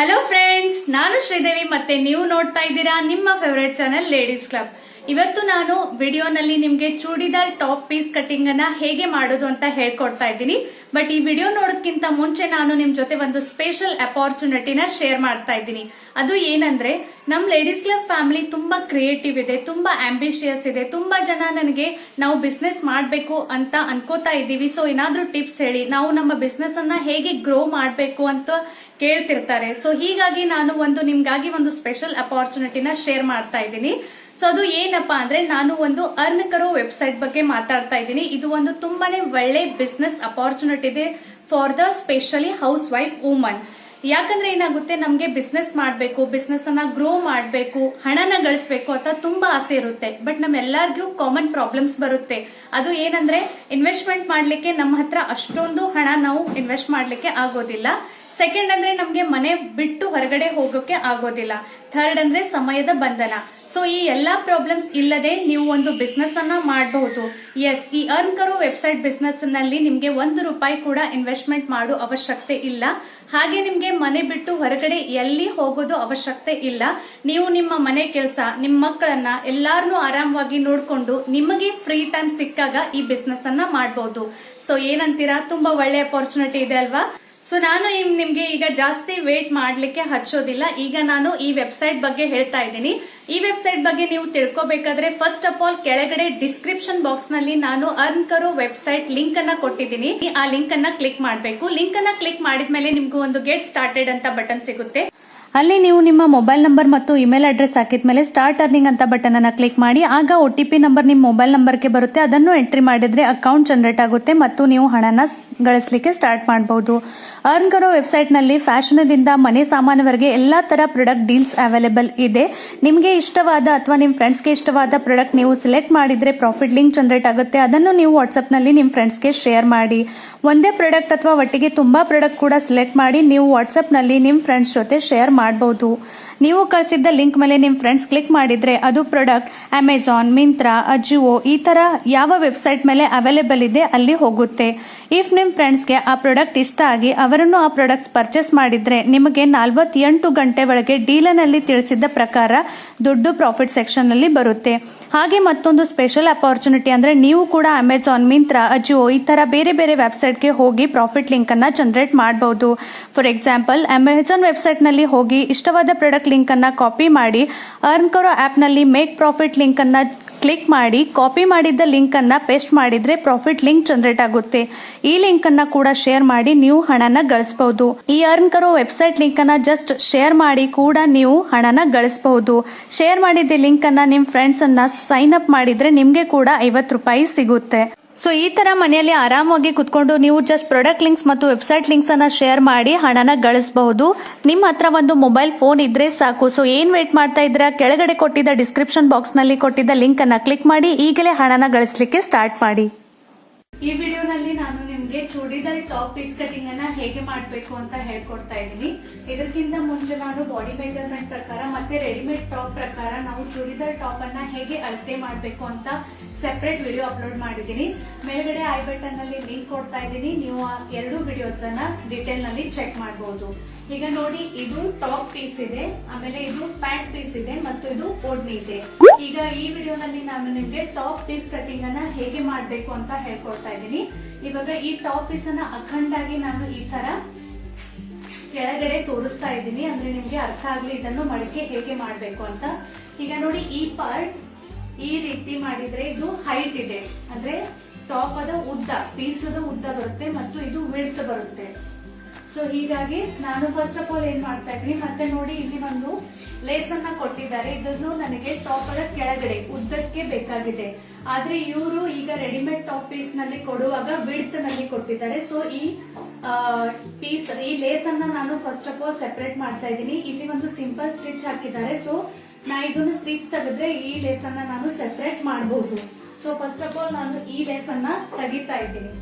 Hello friends, ನಾನು ಶ್ರೀದೇವಿ ಮತ್ತೆ ನೀವು ನೋಡ್ತಾ ಇದ್ದೀರಾ ನಿಮ್ಮ ಫೇವರೇಟ್ ಚಾನೆಲ್ ಲೇಡೀಸ್ ಕ್ಲಬ್. ಇವತ್ತು ನಾನು ವಿಡಿಯೋನಲ್ಲಿ ನಿಮ್ಗೆ ಚೂಡಿದಾರ್ ಟಾಪ್ ಪೀಸ್ ಕಟಿಂಗ್ ಅನ್ನ ಹೇಗೆ ಮಾಡೋದು ಅಂತ ಹೇಳ್ಕೊಡ್ತಾ ಇದ್ದೀನಿ. ಬಟ್ ಈ ವಿಡಿಯೋ ನೋಡೋದಕ್ಕಿಂತ ಮುಂಚೆ ನಾನು ನಿಮ್ ಜೊತೆ ಒಂದು ಸ್ಪೆಷಲ್ ಅಪಾರ್ಚುನಿಟಿನ ಶೇರ್ ಮಾಡ್ತಾ ಇದ್ದೀನಿ. ಅದು ಏನಂದ್ರೆ, ನಮ್ ಲೇಡೀಸ್ ಕ್ಲಬ್ ಫ್ಯಾಮಿಲಿ ತುಂಬಾ ಕ್ರಿಯೇಟಿವ್ ಇದೆ, ತುಂಬಾ ಆಂಬಿಷಿಯಸ್ ಇದೆ. ತುಂಬಾ ಜನ ನನಗೆ ನಾವು ಬಿಸ್ನೆಸ್ ಮಾಡ್ಬೇಕು ಅಂತ ಅನ್ಕೋತಾ ಇದ್ದೀವಿ, ಸೊ ಏನಾದ್ರೂ ಟಿಪ್ಸ್ ಹೇಳಿ, ನಾವು ನಮ್ಮ ಬಿಸ್ನೆಸ್ ಅನ್ನ ಹೇಗೆ ಗ್ರೋ ಮಾಡ್ಬೇಕು ಅಂತ ಕೇಳ್ತಿರ್ತಾರೆ. ಸೊ ಹೀಗಾಗಿ ನಾನು ನಿಮ್ಗಾಗಿ ಒಂದು ಸ್ಪೆಷಲ್ ಅಪಾರ್ಚುನಿಟಿನ ಶೇರ್ ಮಾಡ್ತಾ ಇದ್ದೀನಿ. ಸೊ ಅದು ಏನಪ್ಪಾ ಅಂದ್ರೆ, ನಾನು ಒಂದು ಅರ್ನ್ ಕರೋ ವೆಬ್ಸೈಟ್ ಬಗ್ಗೆ ಮಾತಾಡ್ತಾ ಇದ್ದೀನಿ. ಇದು ಒಂದು ತುಂಬಾನೇ ಒಳ್ಳೆ ಬಿಸ್ನೆಸ್ ಅಪಾರ್ಚುನಿಟಿ ಇದೆ for the specially house wife woman. ಯಾಕಂದ್ರೆ ಏನಾಗುತ್ತೆ, ನಮ್ಗೆ ಬಿಸ್ನೆಸ್ ಮಾಡ್ಬೇಕು, ಬಿಸ್ನೆಸ್ ಅನ್ನ ಗ್ರೋ ಮಾಡ್ಬೇಕು, ಹಣನ ಗಳಿಸ್ಬೇಕು ಅಂತ ತುಂಬಾ ಆಸೆ ಇರುತ್ತೆ. ಬಟ್ ನಮ್ಮೆಲ್ಲರಿಗೂ ಕಾಮನ್ ಪ್ರಾಬ್ಲಮ್ಸ್ ಬರುತ್ತೆ. ಅದು ಏನಂದ್ರೆ, ಇನ್ವೆಸ್ಟ್ಮೆಂಟ್ ಮಾಡ್ಲಿಕ್ಕೆ ನಮ್ಮ ಹತ್ರ ಅಷ್ಟೊಂದು ಹಣ ನಾವು ಇನ್ವೆಸ್ಟ್ ಮಾಡ್ಲಿಕ್ಕೆ ಆಗೋದಿಲ್ಲ. ಸೆಕೆಂಡ್ ಅಂದ್ರೆ, ನಮ್ಗೆ ಮನೆ ಬಿಟ್ಟು ಹೊರಗಡೆ ಹೋಗೋಕೆ ಆಗೋದಿಲ್ಲ. ಥರ್ಡ್ ಅಂದ್ರೆ, ಸಮಯದ ಬಂಧನ. ಸೊ ಈ ಎಲ್ಲಾ ಪ್ರಾಬ್ಲಮ್ಸ್ ಇಲ್ಲದೆ ನೀವು ಒಂದು ಬಿಸ್ನೆಸ್ ಅನ್ನ ಮಾಡಬಹುದು. ಎಸ್, ಈ ಅರ್ನ್ ಕರೋ ವೆಬ್ಸೈಟ್ ಬಿಸ್ನೆಸ್ ನಲ್ಲಿ ನಿಮ್ಗೆ ₹1 ಕೂಡ ಇನ್ವೆಸ್ಟ್ಮೆಂಟ್ ಮಾಡೋ ಅವಶ್ಯಕತೆ ಇಲ್ಲ. ಹಾಗೆ ನಿಮ್ಗೆ ಮನೆ ಬಿಟ್ಟು ಹೊರಗಡೆ ಎಲ್ಲಿ ಹೋಗೋದು ಅವಶ್ಯಕತೆ ಇಲ್ಲ. ನೀವು ನಿಮ್ಮ ಮನೆ ಕೆಲಸ, ನಿಮ್ಮ ಮಕ್ಕಳನ್ನ ಎಲ್ಲಾರನ್ನೂ ಆರಾಮವಾಗಿ ನೋಡ್ಕೊಂಡು ನಿಮಗೆ ಫ್ರೀ ಟೈಮ್ ಸಿಕ್ಕಾಗ ಈ ಬಿಸ್ನೆಸ್ ಅನ್ನ ಮಾಡಬಹುದು. ಸೊ ಏನಂತೀರಾ, ತುಂಬಾ ಒಳ್ಳೆ ಅಪಾರ್ಚುನಿಟಿ ಇದೆ ಅಲ್ವಾ? ಸೊ ನಾನು ನಿಮ್ಗೆ ಈಗ ಜಾಸ್ತಿ ವೇಟ್ ಮಾಡ್ಲಿಕ್ಕೆ ಹಚ್ಚೋದಿಲ್ಲ. ಈಗ ನಾನು ಈ ವೆಬ್ಸೈಟ್ ಬಗ್ಗೆ ಹೇಳ್ತಾ ಇದ್ದೀನಿ. ಈ ವೆಬ್ಸೈಟ್ ಬಗ್ಗೆ ನೀವು ತಿಳ್ಕೊಬೇಕಾದ್ರೆ, ಫಸ್ಟ್ ಆಫ್ ಆಲ್ ಕೆಳಗಡೆ ಡಿಸ್ಕ್ರಿಪ್ಷನ್ ಬಾಕ್ಸ್ ನಲ್ಲಿ ನಾನು ಅರ್ನ್ ಕರೋ ವೆಬ್ಸೈಟ್ ಲಿಂಕ್ ಅನ್ನ ಕೊಟ್ಟಿದ್ದೀನಿ. ಆ ಲಿಂಕ್ ಅನ್ನ ಕ್ಲಿಕ್ ಮಾಡಬೇಕು. ಲಿಂಕ್ ಅನ್ನ ಕ್ಲಿಕ್ ಮಾಡಿದ್ಮೇಲೆ ನಿಮ್ಗೂ ಒಂದು ಗೆಟ್ ಸ್ಟಾರ್ಟೆಡ್ ಅಂತ ಬಟನ್ ಸಿಗುತ್ತೆ. ಅಲ್ಲಿ ನೀವು ನಿಮ್ಮ ಮೊಬೈಲ್ ನಂಬರ್ ಮತ್ತು ಇಮೇಲ್ ಅಡ್ರೆಸ್ ಹಾಕಿದ್ಮೇಲೆ ಸ್ಟಾರ್ಟ್ ಅರ್ನಿಂಗ್ ಅಂತ ಬಟನ್ ಅನ್ನ ಕ್ಲಿಕ್ ಮಾಡಿ. ಆಗ OTP ನಂಬರ್ ನಿಮ್ಮ ಮೊಬೈಲ್ ನಂಬರ್ಗೆ ಬರುತ್ತೆ. ಅದನ್ನು ಎಂಟ್ರಿ ಮಾಡಿದ್ರೆ ಅಕೌಂಟ್ ಜನರೇಟ್ ಆಗುತ್ತೆ ಮತ್ತು ನೀವು ಹಣನ ಗಳಿಸಲಿಕ್ಕೆ ಸ್ಟಾರ್ಟ್ ಮಾಡಬಹುದು. ಅರ್ನ್ ಕರೋ ವೆಬ್ಸೈಟ್ ನಲ್ಲಿ ಫ್ಯಾಷನ್ ದಿಂದ ಮನೆ ಸಾಮಾನವರೆಗೆ ಎಲ್ಲಾ ತರ ಪ್ರಾಡಕ್ಟ್ ಡೀಲ್ಸ್ ಅವೈಲೇಬಲ್ ಇದೆ. ನಿಮಗೆ ಇಷ್ಟವಾದ ಅಥವಾ ನಿಮ್ಮ ಫ್ರೆಂಡ್ಸ್ಗೆ ಇಷ್ಟವಾದ ಪ್ರಾಡಕ್ಟ್ ನೀವು ಸಿಲೆಕ್ಟ್ ಮಾಡಿದ್ರೆ ಪ್ರಾಫಿಟ್ ಲಿಂಕ್ ಜನರೇಟ್ ಆಗುತ್ತೆ. ಅದನ್ನು ನೀವು ವಾಟ್ಸ್ಆಪ್ ನಲ್ಲಿ ನಿಮ್ಮ ಫ್ರೆಂಡ್ಸ್ಗೆ ಶೇರ್ ಮಾಡಿ. ಒಂದೇ ಪ್ರಾಡಕ್ಟ್ ಅಥವಾ ಒಟ್ಟಿಗೆ ತುಂಬಾ ಪ್ರಾಡಕ್ಟ್ ಕೂಡ ಸಿಲೆಕ್ಟ್ ಮಾಡಿ ನೀವು ವಾಟ್ಸ್ಆಪ್ ನಲ್ಲಿ ನಿಮ್ಮ ಫ್ರೆಂಡ್ಸ್ ಜೊತೆ ಶೇರ್ ಮಾಡಬಹುದು. ನೀವು ಕಳಿಸಿದ್ದ ಲಿಂಕ್ ಮೇಲೆ ನಿಮ್ ಫ್ರೆಂಡ್ಸ್ ಕ್ಲಿಕ್ ಮಾಡಿದ್ರೆ ಅದು ಪ್ರಾಡಕ್ಟ್ ಅಮೆಜಾನ್, ಮಿಂತ್ರಾ, ಅಜಿಯೋ ಈ ತರ ಯಾವ ವೆಬ್ಸೈಟ್ ಮೇಲೆ ಅವೈಲೇಬಲ್ ಇದೆ ಅಲ್ಲಿ ಹೋಗುತ್ತೆ. ಇಫ್ ನಿಮ್ ಫ್ರೆಂಡ್ಸ್ಗೆ ಆ ಪ್ರಾಡಕ್ಟ್ ಇಷ್ಟ ಆಗಿ ಅವರನ್ನು ಆ ಪ್ರಾಡಕ್ಟ್ಸ್ ಪರ್ಚೇಸ್ ಮಾಡಿದ್ರೆ ನಿಮಗೆ 48 ಗಂಟೆ ಒಳಗೆ ಡೀಲರ್ ನಲ್ಲಿ ತಿಳಿಸಿದ್ದ ಪ್ರಕಾರ ದುಡ್ಡು ಪ್ರಾಫಿಟ್ ಸೆಕ್ಷನ್ ನಲ್ಲಿ ಬರುತ್ತೆ. ಹಾಗೆ ಮತ್ತೊಂದು ಸ್ಪೆಷಲ್ ಅಪಾರ್ಚುನಿಟಿ ಅಂದ್ರೆ, ನೀವು ಕೂಡ ಅಮೆಜಾನ್, ಮಿಂತ್ರಾ, ಅಜಿಯೋ ಈ ತರ ಬೇರೆ ಬೇರೆ ವೆಬ್ಸೈಟ್ಗೆ ಹೋಗಿ ಪ್ರಾಫಿಟ್ ಲಿಂಕ್ ಅನ್ನ ಜನರೇಟ್ ಮಾಡಬಹುದು. ಫಾರ್ ಎಕ್ಸಾಂಪಲ್, ಅಮೆಜಾನ್ ವೆಬ್ಸೈಟ್ ನಲ್ಲಿ ಹೋಗಿ ಇಷ್ಟವಾದ ಪ್ರಾಡಕ್ಟ್ ಲಿಂಕ್ ಅನ್ನ ಕಾಪಿ ಮಾಡಿ ಅರ್ನ್ ಕರೋ ಆಪ್ ನಲ್ಲಿ ಮೇಕ್ ಪ್ರಾಫಿಟ್ ಲಿಂಕ್ ಅನ್ನ ಕ್ಲಿಕ್ ಮಾಡಿ ಕಾಪಿ ಮಾಡಿದ್ದ ಲಿಂಕ್ ಅನ್ನ ಪೇಸ್ಟ್ ಮಾಡಿದ್ರೆ ಪ್ರಾಫಿಟ್ ಲಿಂಕ್ ಜನರೇಟ್ ಆಗುತ್ತೆ. ಈ ಲಿಂಕ್ ಅನ್ನ ಕೂಡ ಶೇರ್ ಮಾಡಿ ನೀವು ಹಣನ ಗಳಿಸಬಹುದು. ಈ ಅರ್ನ್ ಕರೋ ವೆಬ್ಸೈಟ್ ಲಿಂಕ್ ಅನ್ನ ಜಸ್ಟ್ ಶೇರ್ ಮಾಡಿ ಕೂಡ ನೀವು ಹಣನ ಗಳಿಸಬಹುದು. ಶೇರ್ ಮಾಡಿದ್ದ ಲಿಂಕ್ ಅನ್ನ ನಿಮ್ ಫ್ರೆಂಡ್ಸ್ ಅನ್ನ ಸೈನ್ ಅಪ್ ಮಾಡಿದ್ರೆ ನಿಮ್ಗೆ ಕೂಡ ₹50 ಸಿಗುತ್ತೆ. ಸೊ ಈ ತರ ಮನೆಯಲ್ಲಿ ಆರಾಮಾಗಿ ಕುತ್ಕೊಂಡು ನೀವು ಜಸ್ಟ್ ಪ್ರಾಡಕ್ಟ್ ಲಿಂಕ್ಸ್ ಮತ್ತು ವೆಬ್ಸೈಟ್ ಲಿಂಕ್ಸ್ ಅನ್ನ ಶೇರ್ ಮಾಡಿ ಹಣನ ಗಳಿಸಬಹುದು. ನಿಮ್ಮ ಹತ್ರ ಒಂದು ಮೊಬೈಲ್ ಫೋನ್ ಇದ್ರೆ ಸಾಕು. ಸೊ ಏನ್ ವೇಟ್ ಮಾಡ್ತಾ ಇದ್ರ, ಕೆಳಗಡೆ ಕೊಟ್ಟಿದ್ದ ಡಿಸ್ಕ್ರಿಪ್ಷನ್ ಬಾಕ್ಸ್ ನಲ್ಲಿ ಕೊಟ್ಟಿದ್ದ ಲಿಂಕ್ ಅನ್ನ ಕ್ಲಿಕ್ ಮಾಡಿ ಈಗಲೇ ಹಣನ ಗಳಿಸಲಿಕ್ಕೆ ಸ್ಟಾರ್ಟ್ ಮಾಡಿ. ಈ ವಿಡಿಯೋನಲ್ಲಿ ನಾನು ನಿಮ್ಗೆ ಚೂಡಿದಾರ್ ಟಾಪ್ ಪೀಸ್ ಕಟಿಂಗ್ ಅನ್ನ ಹೇಗೆ ಮಾಡಬೇಕು ಅಂತ ಹೇಳ್ಕೊಡ್ತಾ ಇದ್ದೀನಿ. ಇದಕ್ಕಿಂತ ಮುಂಚೆ ನಾನು ಬಾಡಿ ಮೆಜರ್ಮೆಂಟ್ ಪ್ರಕಾರ ಮತ್ತೆ ರೆಡಿಮೇಡ್ ಟಾಪ್ ಪ್ರಕಾರ ನಾವು ಚೂಡಿದಾರ್ ಟಾಪ್ ಅನ್ನ ಹೇಗೆ ಅಳತೆ ಮಾಡಬೇಕು ಅಂತ ಸೆಪರೇಟ್ ವಿಡಿಯೋ ಅಪ್ಲೋಡ್ ಮಾಡಿದ್ದೀನಿ. ಮೇಲ್ಗಡೆ ಐ ಬಟನ್ ನಲ್ಲಿ ಲಿಂಕ್ ಕೊಡ್ತಾ ಇದ್ದೀನಿ. ನೀವು ಆ 2 ವಿಡಿಯೋಸ್ ಅನ್ನ ಡೀಟೇಲ್ ನಲ್ಲಿ ಚೆಕ್ ಮಾಡಬಹುದು. ಈಗ ನೋಡಿ, ಇದು ಟಾಪ್ ಪೀಸ್ ಇದೆ, ಆಮೇಲೆ ಇದು ಪ್ಯಾಂಟ್ ಪೀಸ್ ಇದೆ ಮತ್ತು ಇದು ಓಡ್ನಿ ಇದೆ. ಈಗ ಈ ವಿಡಿಯೋನಲ್ಲಿ ನಾನು ನಿಮ್ಗೆ ಟಾಪ್ ಪೀಸ್ ಕಟಿಂಗ್ ಅನ್ನ ಹೇಗೆ ಮಾಡಬೇಕು ಅಂತ ಹೇಳ್ಕೊಡ್ತಾ ಇದ್ದೀನಿ. ಇವಾಗ ಈ ಟಾಪ್ ಪೀಸ್ ಅನ್ನ ಅಖಂಡಾಗಿ ನಾನು ಈ ತರ ಕೆಳಗಡೆ ತೋರಿಸ್ತಾ ಇದ್ದೀನಿ, ಅಂದ್ರೆ ನಿಮ್ಗೆ ಅರ್ಥ ಆಗ್ಲಿ ಇದನ್ನು ಮಡಕೆ ಹೇಗೆ ಮಾಡ್ಬೇಕು ಅಂತ. ಈಗ ನೋಡಿ, ಈ ಪಾರ್ಟ್ ಈ ರೀತಿ ಮಾಡಿದ್ರೆ ಇದು ಹೈಟ್ ಇದೆ, ಅಂದ್ರೆ ಟಾಪ್ ಅದ ಉದ್ದ, ಪೀಸ್ ಅದ ಉದ್ದ ಬರುತ್ತೆ ಮತ್ತು ಇದು ವಿಡ್ತ್ ಬರುತ್ತೆ. ಸೊ ಹೀಗಾಗಿ ನಾನು ಫಸ್ಟ್ ಆಫ್ ಆಲ್ ಏನ್ ಮಾಡ್ತಾ ಇದ್ದೀನಿ, ಮತ್ತೆ ನೋಡಿ ಇಲ್ಲಿ ಒಂದು ಲೇಸ್ ಅನ್ನ ಕೊಟ್ಟಿದ್ದಾರೆ. ಇದನ್ನು ನನಗೆ ಟಾಪ್ ಅದ ಕೆಳಗಡೆ ಉದ್ದಕ್ಕೆ ಬೇಕಾಗಿದೆ. ಆದ್ರೆ ಇವರು ಈಗ ರೆಡಿಮೇಡ್ ಟಾಪ್ ಪೀಸ್ ನಲ್ಲಿ ಕೊಡುವಾಗ ವಿಡ್ತ್ ನಲ್ಲಿ ಕೊಟ್ಟಿದ್ದಾರೆ. ಸೊ ಈ ಪೀಸ್, ಈ ಲೇಸ್ ಅನ್ನ ನಾನು ಫಸ್ಟ್ ಆಫ್ ಆಲ್ ಸೆಪರೇಟ್ ಮಾಡ್ತಾ ಇದ್ದೀನಿ. ಇಲ್ಲಿ ಒಂದು ಸಿಂಪಲ್ ಸ್ಟಿಚ್ ಹಾಕಿದ್ದಾರೆ. ಸೊ ನಾ ಇದನ್ನು ಸ್ಟಿಚ್ ತೆಗೆದ್ರೆ ಈ ಲೇಸ್ ಅನ್ನ ನಾನು ಸೆಪರೇಟ್ ಮಾಡಬಹುದು. ಸೊ ಫಸ್ಟ್ ಆಫ್ ಆಲ್ ನಾನು ಈ ಲೇಸ್ ಅನ್ನ ತೆಗಿತಾ ಇದ್ದೀನಿ.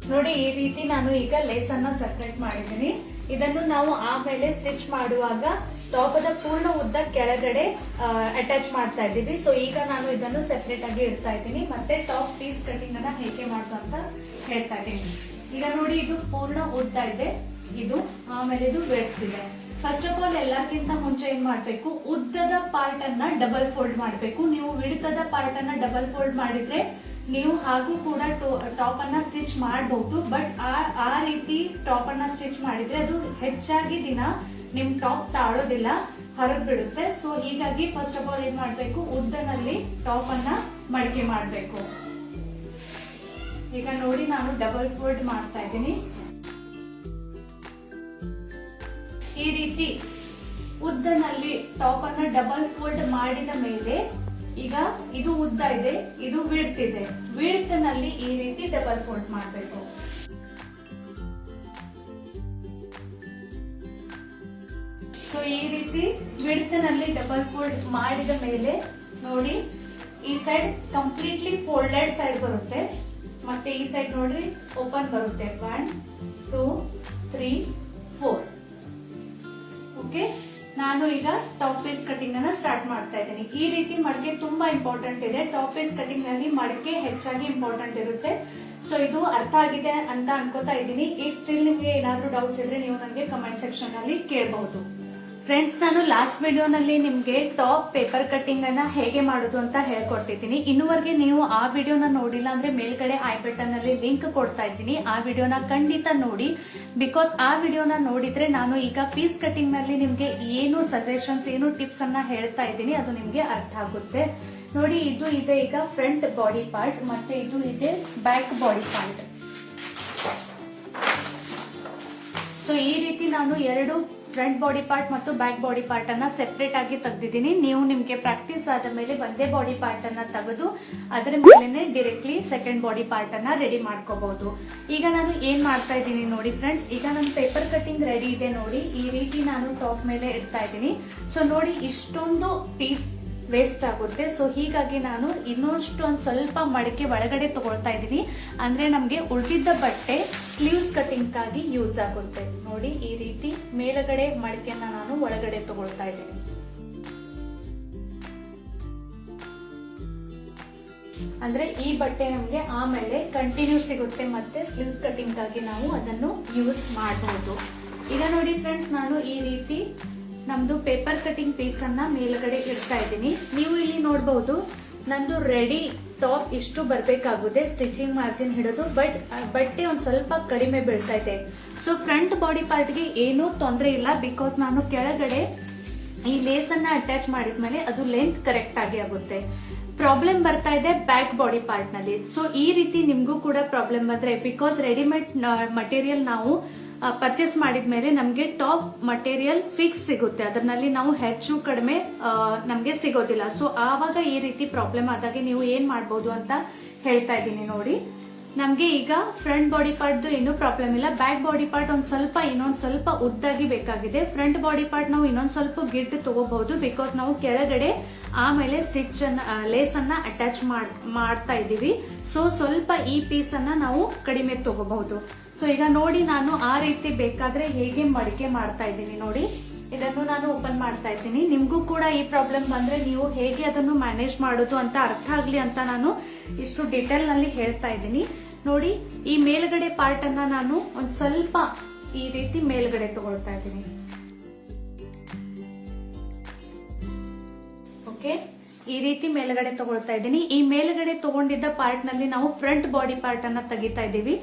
ನೋಡಿ, ಈ ರೀತಿ ನಾನು ಈಗ ಲೇಸ್ ಅನ್ನ ಸೆಪರೇಟ್ ಮಾಡಿದ್ದೀನಿ. ಇದನ್ನು ನಾವು ಆಮೇಲೆ ಸ್ಟಿಚ್ ಮಾಡುವಾಗ ಟಾಪದ ಪೂರ್ಣ ಉದ್ದ ಕೆಳಗಡೆ ಅಟ್ಯಾಚ್ ಮಾಡ್ತಾ ಇದ್ದೀವಿ. ಸೊ ಈಗ ನಾನು ಇದನ್ನು ಸೆಪರೇಟ್ ಆಗಿ ಇಡ್ತಾ ಇದ್ದೀನಿ. ಮತ್ತೆ ಟಾಪ್ ಪೀಸ್ ಕಟಿಂಗ್ ಅನ್ನ ಹೇಗೆ ಮಾಡೋದು ಅಂತ ಹೇಳ್ತಾ ಇದ್ದೀನಿ. ಈಗ ನೋಡಿ, ಇದು ಪೂರ್ಣ ಉದ್ದ ಇದೆ, ಇದು ಆಮೇಲೆ ಇದು ವಿಡ್ತ್ ಇದೆ. ಫಸ್ಟ್ ಆಫ್ ಆಲ್ ಎಲ್ಲಕ್ಕಿಂತ ಮುಂಚೆ ಏನ್ ಮಾಡ್ಬೇಕು, ಉದ್ದದ ಪಾರ್ಟ್ ಅನ್ನ ಡಬಲ್ ಫೋಲ್ಡ್ ಮಾಡ್ಬೇಕು. ನೀವು ವಿಡ್ತದ ಪಾರ್ಟ್ ಅನ್ನ ಡಬಲ್ ಫೋಲ್ಡ್ ಮಾಡಿದ್ರೆ ನೀವು ಹಾಗೂ ಕೂಡ ಟಾಪ್ ಅನ್ನ ಸ್ಟಿಚ್ ಮಾಡಬಹುದು. ಬಟ್ ಆ ರೀತಿ ಟಾಪ್ ಅನ್ನ ಸ್ಟಿಚ್ ಮಾಡಿದ್ರೆ ಅದು ಹೆಚ್ಚಾಗಿ ದಿನ ನಿಮ್ ಟಾಪ್ ತಾಳೋದಿಲ್ಲ, ಹೊರಗ್ ಬಿಡುತ್ತೆ. ಸೊ ಹೀಗಾಗಿ ಫಸ್ಟ್ ಆಫ್ ಆಲ್ ಏನ್ ಮಾಡ್ಬೇಕು, ಉದ್ದನಲ್ಲಿ ಟಾಪ್ ಅನ್ನ ಮಡಿಕೆ ಮಾಡ್ಬೇಕು. ಈಗ ನೋಡಿ, ನಾನು ಡಬಲ್ ಫೋಲ್ಡ್ ಮಾಡ್ತಾ ಇದ್ದೀನಿ. ಈ ರೀತಿ ಉದ್ದನಲ್ಲಿ ಟಾಪ್ ಅನ್ನ ಡಬಲ್ ಫೋಲ್ಡ್ ಮಾಡಿದ ಮೇಲೆ ಈಗ ಇದು ಉದ್ದ ಇದೆ, ಇದು ವಿಡ್ತ್ ಇದೆ. ವಿಡ್ತ್ ನಲ್ಲಿ ಈ ರೀತಿ ಡಬಲ್ ಫೋಲ್ಡ್ ಮಾಡಬೇಕು. ಸೊ ಈ ರೀತಿ ವಿಡ್ತ್ ನಲ್ಲಿ ಡಬಲ್ ಫೋಲ್ಡ್ ಮಾಡಿದ ಮೇಲೆ ನೋಡಿ, ಈ ಸೈಡ್ ಕಂಪ್ಲೀಟ್ಲಿ ಫೋಲ್ಡೆಡ್ ಸೈಡ್ ಬರುತ್ತೆ, ಮತ್ತೆ ಈ ಸೈಡ್ ನೋಡ್ರಿ ಓಪನ್ ಬರುತ್ತೆ. 1 2 3 4. ಓಕೆ, ನಾನು ಈಗ ಟಾಪ್ ಪೀಸ್ ಕಟಿಂಗ್ ಅನ್ನ ಸ್ಟಾರ್ಟ್ ಮಾಡ್ತಾ ಇದ್ದೀನಿ. ಈ ರೀತಿ ಮಡಕೆ ತುಂಬಾ ಇಂಪಾರ್ಟೆಂಟ್ ಇದೆ. ಟಾಪ್ ಪೀಸ್ ಕಟಿಂಗ್ ನಲ್ಲಿ ಮಡಕೆ ಹೆಚ್ಚಾಗಿ ಇಂಪಾರ್ಟೆಂಟ್ ಇರುತ್ತೆ. ಸೊ ಇದು ಅರ್ಥ ಆಗಿದೆ ಅಂತ ಅನ್ಕೋತಾ ಇದ್ದೀನಿ. ಈಗ ಸ್ಟಿಲ್ ನಿಮ್ಗೆ ಏನಾದ್ರೂ ಡೌಟ್ಸ್ ಇದ್ರೆ ನೀವು ನನಗೆ ಕಮೆಂಟ್ ಸೆಕ್ಷನ್ ಅಲ್ಲಿ ಕೇಳಬಹುದು. ಫ್ರೆಂಡ್ಸ್, ನಾನು ಲಾಸ್ಟ್ ವಿಡಿಯೋನಲ್ಲಿ ನಿಮ್ಗೆ ಟಾಪ್ ಪೇಪರ್ ಕಟಿಂಗ್ ಅನ್ನ ಹೇಗೆ ಮಾಡೋದು ಅಂತ ಹೇಳ್ಕೊಟ್ಟಿದ್ದೀನಿ. ಇನ್ನುವರೆಗೆ ನೀವು ಆ ವಿಡಿಯೋನ ನೋಡಿಲ್ಲ ಅಂದ್ರೆ ಮೇಲ್ಗಡೆ ಐ ಬಟನ್ ಅಲ್ಲಿ ಲಿಂಕ್ ಕೊಡ್ತಾ ಇದ್ದೀನಿ. ಆ ವಿಡಿಯೋನ ಖಂಡಿತ ನೋಡಿ. ಬಿಕಾಸ್ ಆ ವಿಡಿಯೋನ ನೋಡಿದ್ರೆ ನಾನು ಈಗ ಪೀಸ್ ಕಟಿಂಗ್ ನಲ್ಲಿ ನಿಮ್ಗೆ ಏನು ಸಜೆಷನ್ಸ್, ಏನು ಟಿಪ್ಸ್ ಅನ್ನ ಹೇಳ್ತಾ ಇದ್ದೀನಿ ಅದು ನಿಮ್ಗೆ ಅರ್ಥ ಆಗುತ್ತೆ. ನೋಡಿ, ಇದು ಇದೆ ಈಗ ಫ್ರಂಟ್ ಬಾಡಿ ಪಾರ್ಟ್, ಮತ್ತೆ ಇದು ಇದೆ ಬ್ಯಾಕ್ ಬಾಡಿ ಪಾರ್ಟ್. ಸೊ ಈ ರೀತಿ ನಾನು ಎರಡು ಫ್ರಂಟ್ ಬಾಡಿ ಪಾರ್ಟ್ ಮತ್ತು ಬ್ಯಾಕ್ ಬಾಡಿ ಪಾರ್ಟ್ ಅನ್ನ ಸೆಪರೇಟ್ ಆಗಿ ತೆಗೆದಿದ್ದೀನಿ. ನೀವು ನಿಮ್ಗೆ ಪ್ರಾಕ್ಟೀಸ್ ಆದ ಮೇಲೆ ಒಂದೇ ಬಾಡಿ ಪಾರ್ಟ್ ಅನ್ನ ತೆಗೆದು ಅದರ ಮೇಲೆ ಡೈರೆಕ್ಟ್ಲಿ ಸೆಕೆಂಡ್ ಬಾಡಿ ಪಾರ್ಟ್ ಅನ್ನ ರೆಡಿ ಮಾಡ್ಕೋಬಹುದು. ಈಗ ನಾನು ಏನ್ ಮಾಡ್ತಾ ಇದ್ದೀನಿ ನೋಡಿ ಫ್ರೆಂಡ್ಸ್, ಈಗ ನನ್ನ ಪೇಪರ್ ಕಟಿಂಗ್ ರೆಡಿ ಇದೆ ನೋಡಿ. ಈ ರೀತಿ ನಾನು ಟಾಪ್ ಮೇಲೆ ಇಡ್ತಾ ಇದ್ದೀನಿ. ಸೊ ನೋಡಿ, ಇಷ್ಟೊಂದು ಪೀಸ್ ವೇಸ್ಟ್ ಆಗುತ್ತೆ. ಸೊ ಹೀಗಾಗಿ ನಾನು ಇನ್ನೊಂದು ಒಂದ್ ಸ್ವಲ್ಪ ಮಡಕೆ ಒಳಗಡೆ ತಗೊಳ್ತಾ ಇದ್ದೀನಿ. ಅಂದ್ರೆ ನಮ್ಗೆ ಉಳಿದಿದ್ದ ಬಟ್ಟೆ ಸ್ಲೀವ್ಸ್ ಕಟಿಂಗ್ ಆಗಿ ಯೂಸ್ ಆಗುತ್ತೆ. ನೋಡಿ, ಈ ರೀತಿ ಮೇಲಗಡೆ ಮಡಕೆಯನ್ನ ನಾನು ಒಳಗಡೆ ತಗೊಳ್ತಾ ಇದ್ದೀನಿ. ಅಂದ್ರೆ ಈ ಬಟ್ಟೆ ನಮ್ಗೆ ಆಮೇಲೆ ಕಂಟಿನ್ಯೂ ಸಿಗುತ್ತೆ, ಮತ್ತೆ ಸ್ಲೀವ್ಸ್ ಕಟಿಂಗ್ ಆಗಿ ನಾವು ಅದನ್ನು ಯೂಸ್ ಮಾಡಬಹುದು. ಈಗ ನೋಡಿ ಫ್ರೆಂಡ್ಸ್, ನಾನು ಈ ರೀತಿ ನಮ್ದು ಪೇಪರ್ ಕಟಿಂಗ್ ಪೀಸ್ ಅನ್ನ ಮೇಲ್ಗಡೆ ಇಡ್ತಾ ಇದ್ದೀನಿ. ನೀವು ಇಲ್ಲಿ ನೋಡಬಹುದು, ನಂದು ರೆಡಿ ಟಾಪ್ ಇಷ್ಟು ಬರ್ಬೇಕಾಗುತ್ತೆ ಸ್ಟಿಚಿಂಗ್ ಮಾರ್ಜಿನ್ ಹಿಡಿದು. ಬಟ್ ಬಟ್ಟೆ ಒಂದ್ ಸ್ವಲ್ಪ ಕಡಿಮೆ ಬೀಳ್ತಾ ಇದೆ. ಸೊ ಫ್ರಂಟ್ ಬಾಡಿ ಪಾರ್ಟ್ ಗೆ ಏನೂ ತೊಂದರೆ ಇಲ್ಲ, ಬಿಕಾಸ್ ನಾನು ಕೆಳಗಡೆ ಈ ಲೇಸ್ ಅನ್ನ ಅಟ್ಯಾಚ್ ಮಾಡಿದ್ಮೇಲೆ ಅದು ಲೆಂತ್ ಕರೆಕ್ಟ್ ಆಗಿ ಆಗುತ್ತೆ. ಪ್ರಾಬ್ಲಮ್ ಬರ್ತಾ ಇದೆ ಬ್ಯಾಕ್ ಬಾಡಿ ಪಾರ್ಟ್ ನಲ್ಲಿ. ಸೊ ಈ ರೀತಿ ನಿಮ್ಗೂ ಕೂಡ ಪ್ರಾಬ್ಲಮ್ ಬಂದ್ರೆ, ಬಿಕಾಸ್ ರೆಡಿಮೇಡ್ ಮಟೀರಿಯಲ್ ನಾವು ಪರ್ಚೇಸ್ ಮಾಡಿದ್ಮೇಲೆ ನಮ್ಗೆ ಟಾಪ್ ಮಟೀರಿಯಲ್ ಫಿಕ್ಸ್ ಸಿಗುತ್ತೆ, ಅದರಲ್ಲಿ ನಾವು ಹೆಚ್ಚು ಕಡಿಮೆ ನಮ್ಗೆ ಸಿಗೋದಿಲ್ಲ. ಸೊ ಆವಾಗ ಈ ರೀತಿ ಪ್ರಾಬ್ಲಮ್ ಆದಾಗ ನೀವು ಏನ್ ಮಾಡಬಹುದು ಅಂತ ಹೇಳ್ತಾ ಇದ್ದೀನಿ ನೋಡಿ. ನಮ್ಗೆ ಈಗ ಫ್ರಂಟ್ ಬಾಡಿ ಪಾರ್ಟ್ ಏನು ಪ್ರಾಬ್ಲಮ್ ಇಲ್ಲ. ಬ್ಯಾಕ್ ಬಾಡಿ ಪಾರ್ಟ್ ಇನ್ನೊಂದ್ ಸ್ವಲ್ಪ ಉದ್ದಾಗಿ ಬೇಕಾಗಿದೆ. ಫ್ರಂಟ್ ಬಾಡಿ ಪಾರ್ಟ್ ನಾವು ಇನ್ನೊಂದ್ ಸ್ವಲ್ಪ ಗಿಡ್ ತಗೋಬಹುದು, ಬಿಕಾಸ್ ನಾವು ಕೆಳಗಡೆ ಆಮೇಲೆ ಸ್ಟಿಚ್ ಅನ್ನ ಲೇಸ್ ಅನ್ನ ಅಟ್ಯಾಚ್ ಮಾಡ್ತಾ ಇದೀವಿ. ಸೊ ಸ್ವಲ್ಪ ಈ ಪೀಸ್ ಅನ್ನ ನಾವು ಕಡಿಮೆ ತಗೋಬಹುದು. ಸೊ ಈಗ ನೋಡಿ, ನಾನು ಆ ರೀತಿ ಬೇಕಾದ್ರೆ ಹೇಗೆ ಮಡಿಕೆ ಮಾಡ್ತಾ ಇದ್ದೀನಿ ನೋಡಿ. ಇದನ್ನು ನಾನು ಓಪನ್ ಮಾಡ್ತಾ ಇದ್ದೀನಿ. ನಿಮ್ಗೂ ಕೂಡ ಈ ಪ್ರಾಬ್ಲಮ್ ಬಂದ್ರೆ ನೀವು ಹೇಗೆ ಅದನ್ನು ಮ್ಯಾನೇಜ್ ಮಾಡೋದು ಅಂತ ಅರ್ಥ ಆಗ್ಲಿ ಅಂತ ನಾನು ಇಷ್ಟು ಡಿಟೇಲ್ ನಲ್ಲಿ ಹೇಳ್ತಾ ಇದ್ದೀನಿ ನೋಡಿ. ಈ ಮೇಲ್ಗಡೆ ಪಾರ್ಟ್ ಅನ್ನ ನಾನು ಒಂದ್ ಸ್ವಲ್ಪ ಈ ರೀತಿ ಮೇಲ್ಗಡೆ ತಗೊಳ್ತಾ ಇದ್ದೀನಿ. ಓಕೆ, ಈ ರೀತಿ ಮೇಲ್ಗಡೆ ತಗೊಳ್ತಾ ಇದ್ದೀನಿ. ಈ ಮೇಲ್ಗಡೆ ತಗೊಂಡಿದ್ದ ಪಾರ್ಟ್ ನಲ್ಲಿ ನಾವು ಫ್ರಂಟ್ ಬಾಡಿ ಪಾರ್ಟ್ ಅನ್ನ ತೆಗಿತಾ ಇದ್ದೀವಿ.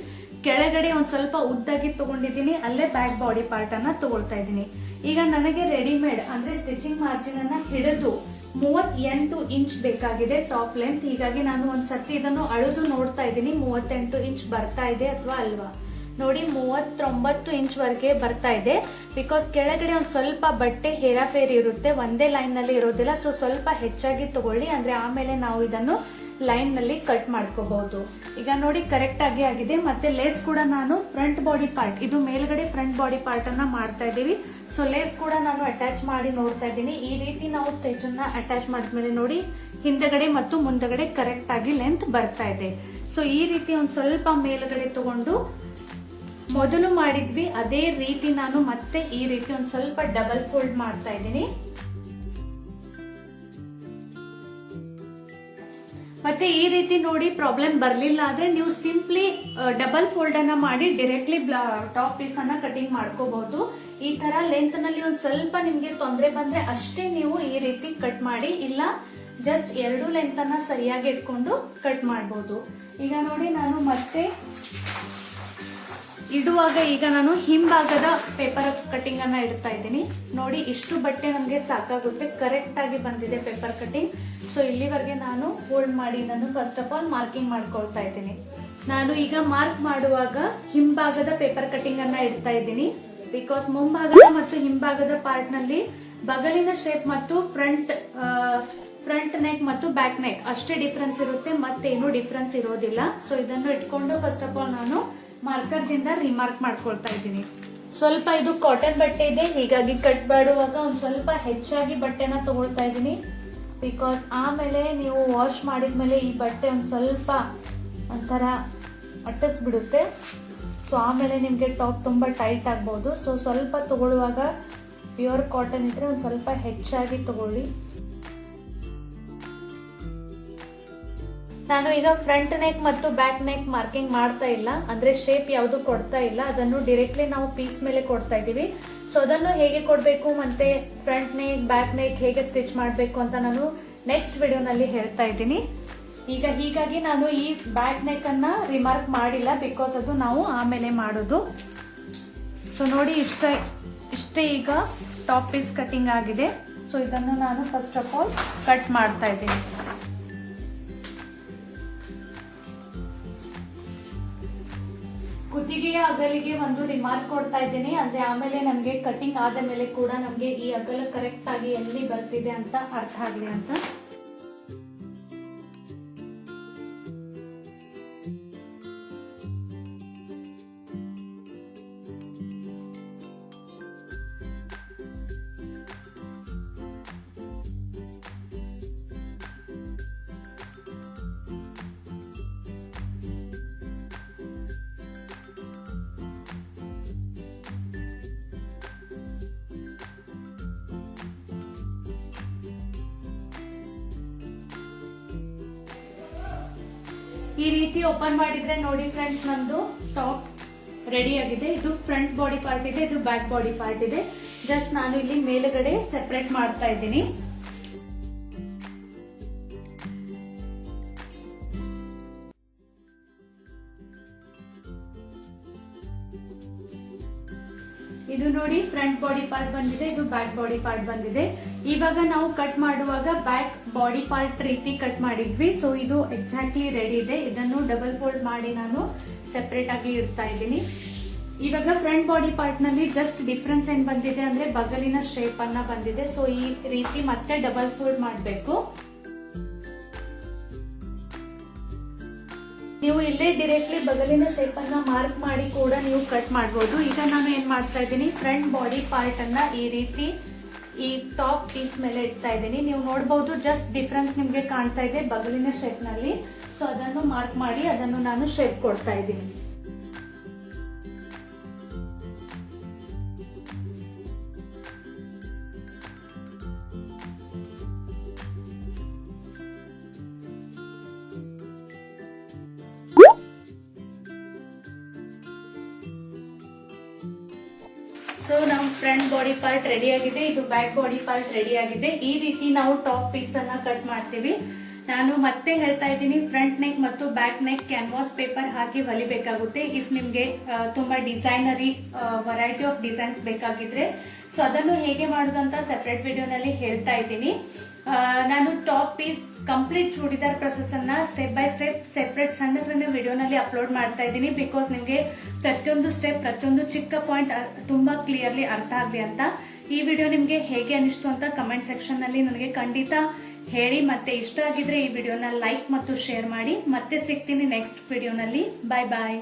ಕೆಳಗಡೆ ಒಂದ್ ಸ್ವಲ್ಪ ಉದ್ದಾಗಿ ತಗೊಂಡಿದ್ದೀನಿ, ಅಲ್ಲೇ ಬ್ಯಾಕ್ ಬಾಡಿ ಪಾರ್ಟ್ ಅನ್ನ ತಗೊಳ್ತಾ ಇದ್ದೀನಿ. ಈಗ ನನಗೆ ರೆಡಿಮೇಡ್ ಅಂದ್ರೆ ಸ್ಟಿಚಿಂಗ್ ಮಾರ್ಜಿನ್ ಅನ್ನ ಹಿಡಿದು 38 ಇಂಚ್ ಬೇಕಾಗಿದೆ ಟಾಪ್ ಲೆಂತ್. ಹೀಗಾಗಿ ನಾನು ಒಂದ್ಸತಿ ಇದನ್ನು ಅಳೆದು ನೋಡ್ತಾ ಇದ್ದೀನಿ 38 ಇಂಚ್ ಬರ್ತಾ ಇದೆ ಅಥವಾ ಅಲ್ವಾ. ನೋಡಿ 39 ಇಂಚ್ ವರೆಗೆ ಬರ್ತಾ ಇದೆ. ಬಿಕಾಸ್ ಕೆಳಗಡೆ ಒಂದ್ ಸ್ವಲ್ಪ ಬಟ್ಟೆ ಹೇರಾಫೇರಿ ಇರುತ್ತೆ, ಒಂದೇ ಲೈನ್ ನಲ್ಲಿ ಇರೋದಿಲ್ಲ. ಸೊ ಸ್ವಲ್ಪ ಹೆಚ್ಚಾಗಿ ತಗೊಳ್ಳಿ, ಅಂದ್ರೆ ಆಮೇಲೆ ನಾವು ಇದನ್ನು ಲೈನ್ ನಲ್ಲಿ ಕಟ್ ಮಾಡ್ಕೋಬಹುದು. ಈಗ ನೋಡಿ ಕರೆಕ್ಟ್ ಆಗಿ ಆಗಿದೆ. ಮತ್ತೆ ಲೇಸ್ ಕೂಡ ನಾನು ಫ್ರಂಟ್ ಬಾಡಿ ಪಾರ್ಟ್, ಇದು ಮೇಲ್ಗಡೆ ಫ್ರಂಟ್ ಬಾಡಿ ಪಾರ್ಟ್ ಅನ್ನ ಮಾಡ್ತಾ ಇದೀವಿ. ಸೊ ಲೇಸ್ ಕೂಡ ನಾನು ಅಟ್ಯಾಚ್ ಮಾಡಿ ನೋಡ್ತಾ ಇದ್ದೀನಿ. ಈ ರೀತಿ ನಾವು ಸ್ಟಿಚ್ ಅನ್ನ ಅಟ್ಯಾಚ್ ಮಾಡಿದ್ಮೇಲೆ ನೋಡಿ ಹಿಂದಗಡೆ ಮತ್ತು ಮುಂದಗಡೆ ಕರೆಕ್ಟ್ ಆಗಿ ಲೆಂತ್ ಬರ್ತಾ ಇದೆ. ಸೊ ಈ ರೀತಿ ಒಂದ್ ಸ್ವಲ್ಪ ಮೇಲ್ಗಡೆ ತಗೊಂಡು ಮೊದಲು ಮಾಡಿದ್ವಿ ಅದೇ ರೀತಿ ನಾನು ಮತ್ತೆ ಈ ರೀತಿ ಒಂದ್ ಸ್ವಲ್ಪ ಡಬಲ್ ಫೋಲ್ಡ್ ಮಾಡ್ತಾ ಇದ್ದೀನಿ. ಮತ್ತೆ ಈ ರೀತಿ ನೋಡಿ ಪ್ರಾಬ್ಲಮ್ ಬರ್ಲಿಲ್ಲ ಆದ್ರೆ ನೀವು ಸಿಂಪ್ಲಿ ಡಬಲ್ ಫೋಲ್ಡ್ ಅನ್ನ ಮಾಡಿ ಡೈರೆಕ್ಟ್ಲಿ ಟಾಪ್ ಪೀಸ್ ಅನ್ನ ಕಟಿಂಗ್ ಮಾಡ್ಕೋಬಹುದು. ಈ ತರ ಲೆಂತ್ ನಲ್ಲಿ ಒಂದ್ ಸ್ವಲ್ಪ ನಿಮ್ಗೆ ತೊಂದರೆ ಬಂದ್ರೆ ಅಷ್ಟೇ ನೀವು ಈ ರೀತಿ ಕಟ್ ಮಾಡಿ, ಇಲ್ಲ ಜಸ್ಟ್ ಎರಡು ಲೆಂತ್ ಅನ್ನ ಸರಿಯಾಗಿ ಇಟ್ಕೊಂಡು ಕಟ್ ಮಾಡಬಹುದು. ಈಗ ನೋಡಿ ನಾನು ಮತ್ತೆ ಇಡುವಾಗ ಈಗ ನಾನು ಹಿಂಭಾಗದ ಪೇಪರ್ ಕಟಿಂಗ್ ಅನ್ನ ಇಡ್ತಾ ಇದ್ದೀನಿ. ನೋಡಿ ಇಷ್ಟು ಬಟ್ಟೆ ನಮ್ಗೆ ಸಾಕಾಗುತ್ತೆ, ಕರೆಕ್ಟ್ ಆಗಿ ಬಂದಿದೆ ಪೇಪರ್ ಕಟಿಂಗ್. ಸೊ ಇಲ್ಲಿವರೆಗೆ ನಾನು ಫೋಲ್ಡ್ ಮಾಡಿ ನಾನು ಫಸ್ಟ್ ಆಫ್ ಆಲ್ ಮಾರ್ಕಿಂಗ್ ಮಾಡ್ಕೊಳ್ತಾ ಇದ್ದೀನಿ. ನಾನು ಈಗ ಮಾರ್ಕ್ ಮಾಡುವಾಗ ಹಿಂಭಾಗದ ಪೇಪರ್ ಕಟಿಂಗ್ ಅನ್ನ ಇಡ್ತಾ ಇದ್ದೀನಿ. ಬಿಕಾಸ್ ಮುಂಭಾಗದ ಮತ್ತು ಹಿಂಭಾಗದ ಪಾರ್ಟ್ ನಲ್ಲಿ ಬಗಲಿನ ಶೇಪ್ ಮತ್ತು ಫ್ರಂಟ್ ನೆಕ್ ಮತ್ತು ಬ್ಯಾಕ್ ನೆಕ್ ಅಷ್ಟೇ ಡಿಫ್ರೆನ್ಸ್ ಇರುತ್ತೆ, ಮತ್ತೇನು ಡಿಫ್ರೆನ್ಸ್ ಇರೋದಿಲ್ಲ. ಸೊ ಇದನ್ನು ಇಟ್ಕೊಂಡು ಫಸ್ಟ್ ಆಫ್ ಆಲ್ ನಾನು ಮಾರ್ಕರ್ ದಿಂದ ರಿಮಾರ್ಕ್ ಮಾಡ್ಕೊಳ್ತಾ ಇದ್ದೀನಿ. ಸ್ವಲ್ಪ ಇದು ಕಾಟನ್ ಬಟ್ಟೆ ಇದೆ, ಹೀಗಾಗಿ ಕಟ್ ಮಾಡುವಾಗ ಒಂದ್ ಸ್ವಲ್ಪ ಹೆಚ್ಚಾಗಿ ಬಟ್ಟೆನ ತಗೊಳ್ತಾ ಇದ್ದೀನಿ. ಬಿಕಾಸ್ ಆಮೇಲೆ ನೀವು ವಾಶ್ ಮಾಡಿದ್ಮೇಲೆ ಈ ಬಟ್ಟೆ ಒಂದ್ ಸ್ವಲ್ಪ ಒಂಥರ ಅಟ್ಟಿಸ್ಬಿಡುತ್ತೆ. ಸೊ ಆಮೇಲೆ ನಿಮ್ಗೆ ಟಾಪ್ ತುಂಬಾ ಟೈಟ್ ಆಗ್ಬಹುದು. ಸೊ ಸ್ವಲ್ಪ ತಗೊಳ್ಳುವಾಗ ಪ್ಯೂರ್ ಕಾಟನ್ ಇದ್ರೆ ಒಂದ್ ಸ್ವಲ್ಪ ಹೆಚ್ಚಾಗಿ ತಗೊಳ್ಳಿ. ನಾನು ಈಗ ಫ್ರಂಟ್ ನೆಕ್ ಮತ್ತು ಬ್ಯಾಕ್ ನೆಕ್ ಮಾರ್ಕಿಂಗ್ ಮಾಡ್ತಾ ಇಲ್ಲ, ಅಂದ್ರೆ ಶೇಪ್ ಯಾವುದು ಕೊಡ್ತಾ ಇಲ್ಲ, ಅದನ್ನು ಡೈರೆಕ್ಟ್ಲಿ ನಾವು ಪೀಸ್ ಮೇಲೆ ಕೊಡ್ತಾ ಇದೀವಿ. ಸೊ ಅದನ್ನು ಹೇಗೆ ಕೊಡಬೇಕು ಮತ್ತೆ ಫ್ರಂಟ್ ನೆಕ್ ಬ್ಯಾಕ್ ನೆಕ್ ಹೇಗೆ ಸ್ಟಿಚ್ ಮಾಡಬೇಕು ಅಂತ ನಾನು ನೆಕ್ಸ್ಟ್ ವಿಡಿಯೋನಲ್ಲಿ ಹೇಳ್ತಾ ಇದ್ದೀನಿ. ಈಗ ಹೀಗಾಗಿ ನಾನು ಈ ಬ್ಯಾಕ್ ನೆಕ್ ಅನ್ನ ರಿಮಾರ್ಕ್ ಮಾಡಿಲ್ಲ, ಬಿಕಾಸ್ ಅದು ನಾವು ಆಮೇಲೆ ಮಾಡೋದು. ಸೊ ನೋಡಿ ಇಷ್ಟೇ ಈಗ ಟಾಪ್ ಪೀಸ್ ಕಟಿಂಗ್ ಆಗಿದೆ. ಸೊ ಇದನ್ನು ನಾನು ಫಸ್ಟ್ ಆಫ್ ಆಲ್ ಕಟ್ ಮಾಡ್ತಾ ಇದ್ದೀನಿ. ಕುತ್ತಿಗೆಯ ಅಗಲಿಗೆ ಒಂದು ರಿಮಾರ್ಕ್ ಕೊಡ್ತಾ ಇದ್ದೀನಿ, ಅಂದ್ರೆ ಆಮೇಲೆ ನಮ್ಗೆ ಕಟಿಂಗ್ ಆದ ಮೇಲೆ ಕೂಡ ನಮ್ಗೆ ಈ ಅಗಲ ಕರೆಕ್ಟ್ ಆಗಿ ಎಲ್ಲಿ ಬರ್ತಿದೆ ಅಂತ ಅರ್ಥ ಆಗ್ಲಿ ಅಂತ. ಈ ರೀತಿ ಓಪನ್ ಮಾಡಿದ್ರೆ ನೋಡಿ ಫ್ರೆಂಡ್ಸ್, ನಮ್ದು ಟಾಪ್ ರೆಡಿ ಆಗಿದೆ. ಇದು ಫ್ರಂಟ್ ಬಾಡಿ ಪಾರ್ಟ್ ಇದೆ, ಇದು ಬ್ಯಾಕ್ ಬಾಡಿ ಪಾರ್ಟ್ ಇದೆ. ಜಸ್ಟ್ ನಾನು ಇಲ್ಲಿ ಮೇಲ್ಗಡೆ ಸೆಪರೇಟ್ ಮಾಡ್ತಾ ಇದ್ದೀನಿ. ಇದು ನೋಡಿ ಫ್ರಂಟ್ ಬಾಡಿ ಪಾರ್ಟ್ ಬಂದಿದೆ, ಇದು ಬ್ಯಾಕ್ ಬಾಡಿ ಪಾರ್ಟ್ ಬಂದಿದೆ. ಇವಾಗ ನಾವು ಕಟ್ ಮಾಡುವಾಗ ಬ್ಯಾಕ್ ಬಾಡಿ ಪಾರ್ಟ್ ರೀತಿ ಕಟ್ ಮಾಡಿದ್ವಿ. ಸೊ ಇದು ಎಕ್ಸಾಕ್ಟ್ಲಿ ರೆಡಿ ಇದೆ. ಇದನ್ನು ಡಬಲ್ ಫೋಲ್ಡ್ ಮಾಡಿ ನಾನು ಸೆಪರೇಟ್ ಆಗಿ ಇಡ್ತಾ ಇದ್ದೀನಿ. ಇವಾಗ ಫ್ರಂಟ್ ಬಾಡಿ ಪಾರ್ಟ್ ನಲ್ಲಿ ಜಸ್ಟ್ ಡಿಫ್ರೆನ್ಸ್ ಏನ್ ಬಂದಿದೆ ಅಂದ್ರೆ ಬಗಲಿನ ಶೇಪ್ ಅನ್ನ ಬಂದಿದೆ. ಸೊ ಈ ರೀತಿ ಮತ್ತೆ ಡಬಲ್ ಫೋಲ್ಡ್ ಮಾಡಬೇಕು. ನೀವು ಇಲ್ಲೇ ಡೈರೆಕ್ಟ್ಲಿ ಬಗಲಿನ ಶೇಪ್ ಅನ್ನ ಮಾರ್ಕ್ ಮಾಡಿ ಕೂಡ ನೀವು ಕಟ್ ಮಾಡಬಹುದು. ಈಗ ನಾನು ಏನ್ ಮಾಡ್ತಾ ಇದ್ದೀನಿ, ಫ್ರಂಟ್ ಬಾಡಿ ಪಾರ್ಟ್ ಅನ್ನ ಈ ರೀತಿ ಈ ಟಾಪ್ ಪೀಸ್ ಮೇಲೆ ಇಡ್ತಾ ಇದ್ದೀನಿ. ನೀವು ನೋಡಬಹುದು ಜಸ್ಟ್ ಡಿಫ್ರೆನ್ಸ್ ನಿಮ್ಗೆ ಕಾಣ್ತಾ ಇದೆ ಬಗಲಿನ ಶೇಪ್ ನಲ್ಲಿ. ಸೊ ಅದನ್ನು ಮಾರ್ಕ್ ಮಾಡಿ ಅದನ್ನು ನಾನು ಶೇಪ್ ಕೊಡ್ತಾ ಇದ್ದೀನಿ. ಸೊ ನಾವು ಫ್ರಂಟ್ ಬಾಡಿ ಪಾರ್ಟ್ ರೆಡಿ ಆಗಿದೆ, ಇದು ಬ್ಯಾಕ್ ಬಾಡಿ ಪಾರ್ಟ್ ರೆಡಿ ಆಗಿದೆ. ಈ ರೀತಿ ನಾವು ಟಾಪ್ ಪೀಸ್ ಅನ್ನ ಕಟ್ ಮಾಡ್ತೀವಿ. ನಾನು ಮತ್ತೆ ಹೇಳ್ತಾ ಇದ್ದೀನಿ, ಫ್ರಂಟ್ ನೆಕ್ ಮತ್ತು ಬ್ಯಾಕ್ ನೆಕ್ ಕ್ಯಾನ್ವಾಸ್ ಪೇಪರ್ ಹಾಕಿ ಹೊಲಿಬೇಕಾಗುತ್ತೆ. ಇಫ್ ನಿಮ್ಗೆ ತುಂಬಾ ಡಿಸೈನರಿ ವೆರೈಟಿ ಆಫ್ ಡಿಸೈನ್ಸ್ ಬೇಕಾಗಿದ್ರೆ. ಸೊ ಅದನ್ನು ಹೇಗೆ ಮಾಡೋದು ಅಂತ ಸೆಪರೇಟ್ ವಿಡಿಯೋನಲ್ಲಿ ಹೇಳ್ತಾ ಇದ್ದೀನಿ. ನಾನು top piece complete churidar process ಅನ್ನ ಸ್ಟೆಪ್ ಬೈ ಸ್ಟೆಪ್ ಸೆಪರೇಟ್ ಸಣ್ಣ ಸಣ್ಣ ವಿಡಿಯೋನಲ್ಲಿ ಅಪ್ಲೋಡ್ ಮಾಡ್ತಾ ಇದ್ದೀನಿ. ಬಿಕಾಸ್ ನಿಮ್ಗೆ ಪ್ರತಿಯೊಂದು ಸ್ಟೆಪ್ ಪ್ರತಿಯೊಂದು ಚಿಕ್ಕ ಪಾಯಿಂಟ್ ತುಂಬಾ ಕ್ಲಿಯರ್ಲಿ ಅರ್ಥ ಆಗ್ಲಿ ಅಂತ. ಈ ವಿಡಿಯೋ ನಿಮ್ಗೆ ಹೇಗೆ ಅನಿಸ್ತು ಅಂತ ಕಮೆಂಟ್ ಸೆಕ್ಷನ್ ನಲ್ಲಿ ನನಗೆ ಖಂಡಿತ ಹೇಳಿ. ಮತ್ತೆ ಇಷ್ಟ ಆಗಿದ್ರೆ ಈ ವಿಡಿಯೋನ ಲೈಕ್ ಮತ್ತು ಶೇರ್ ಮಾಡಿ. ಮತ್ತೆ ಸಿಗ್ತೀನಿ ನೆಕ್ಸ್ಟ್ ವಿಡಿಯೋನಲ್ಲಿ. ಬಾಯ್ ಬಾಯ್.